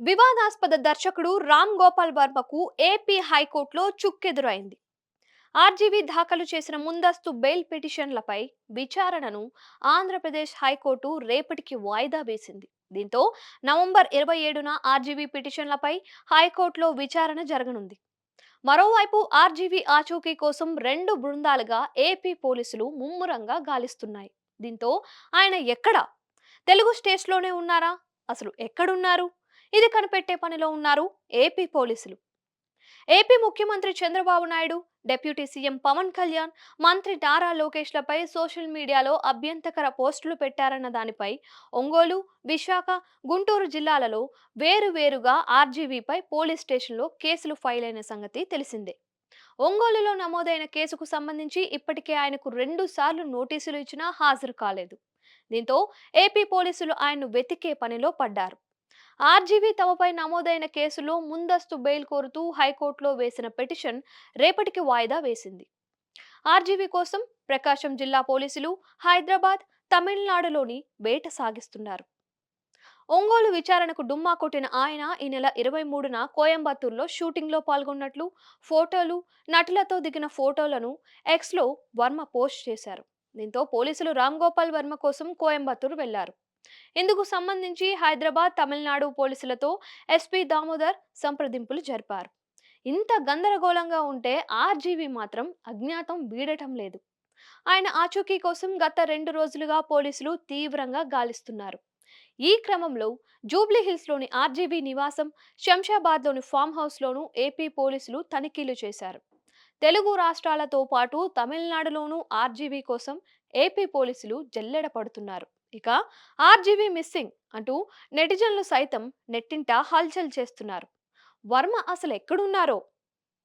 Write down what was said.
వివాదాస్పద దర్శకుడు రామ్ గోపాల్ వర్మకు ఏపీ హైకోర్టులో చుక్కెదురైంది. ఆర్జీవీ దాఖలు చేసిన ముందస్తు బెయిల్ పిటిషన్లపై విచారణను ఆంధ్రప్రదేశ్ హైకోర్టు రేపటికి వాయిదా వేసింది. దీంతో నవంబర్ 27న ఆర్జీవీ పిటిషన్లపై హైకోర్టులో విచారణ జరగనుంది. మరోవైపు ఆర్జీవీ ఆచూకీ కోసం రెండు బృందాలుగా ఏపీ పోలీసులు ముమ్మరంగా గాలిస్తున్నాయి. దీంతో ఆయన ఎక్కడా? తెలుగు స్టేట్స్‌లోనే ఉన్నారా? అసలు ఎక్కడున్నారు? ఇది కనిపెట్టే పనిలో ఉన్నారు ఏపీ పోలీసులు. ఏపీ ముఖ్యమంత్రి చంద్రబాబు నాయుడు, డిప్యూటీ సీఎం పవన్ కళ్యాణ్, మంత్రి నారా లోకేష్లపై సోషల్ మీడియాలో అభ్యంతరకర పోస్టులు పెట్టారన్న దానిపై ఒంగోలు, విశాఖ, గుంటూరు జిల్లాలలో వేరువేరుగా ఆర్జీవీపై పోలీస్ స్టేషన్లో కేసులు ఫైల్ అయిన సంగతి తెలిసిందే. ఒంగోలులో నమోదైన కేసుకు సంబంధించి ఇప్పటికే ఆయనకు 2 సార్లు నోటీసులు ఇచ్చినా హాజరు కాలేదు. దీంతో ఏపీ పోలీసులు ఆయన్ను వెతికే పనిలో పడ్డారు. ఆర్జీవీ తమపై నమోదైన కేసులో ముందస్తు బెయిల్ కోరుతూ హైకోర్టులో వేసిన పిటిషన్ రేపటికి వాయిదా వేసింది. ఆర్జీవీ కోసం ప్రకాశం జిల్లా పోలీసులు హైదరాబాద్, తమిళనాడులోని వేట సాగిస్తున్నారు. ఒంగోలు విచారణకు డుమ్మా కొట్టిన ఆయన ఈ నెల 23న కోయంబత్తూరులో షూటింగ్లో పాల్గొన్నట్లు ఫోటోలు, నటులతో దిగిన ఫోటోలను ఎక్స్లో వర్మ పోస్ట్ చేశారు. దీంతో పోలీసులు రామ్ గోపాల్ వర్మ కోసం కోయంబత్తూరు వెళ్లారు. ఇందుకు సంబంధించి హైదరాబాద్, తమిళనాడు పోలీసులతో ఎస్పీ దామోదర్ సంప్రదింపులు జరిపారు. ఇంత గందరగోళంగా ఉంటే ఆర్జీవీ మాత్రం అజ్ఞాతం వీడటం లేదు. ఆయన ఆచూకీ కోసం గత 2 రోజులుగా పోలీసులు తీవ్రంగా గాలిస్తున్నారు. ఈ క్రమంలో జూబ్లీహిల్స్లోని ఆర్జీవీ నివాసం, శంషాబాద్లోని ఫామ్ హౌస్లోనూ ఏపీ పోలీసులు తనిఖీలు చేశారు. తెలుగు రాష్ట్రాలతో పాటు తమిళనాడులోనూ ఆర్జీవీ కోసం ఏపీ పోలీసులు జల్లెడ పడుతున్నారు. ఇక ఆర్జీవీ మిస్సింగ్ అంటూ నెటిజన్లు సైతం నెట్టింట హల్చల్ చేస్తున్నారు. వర్మ అసలు ఎక్కడున్నారో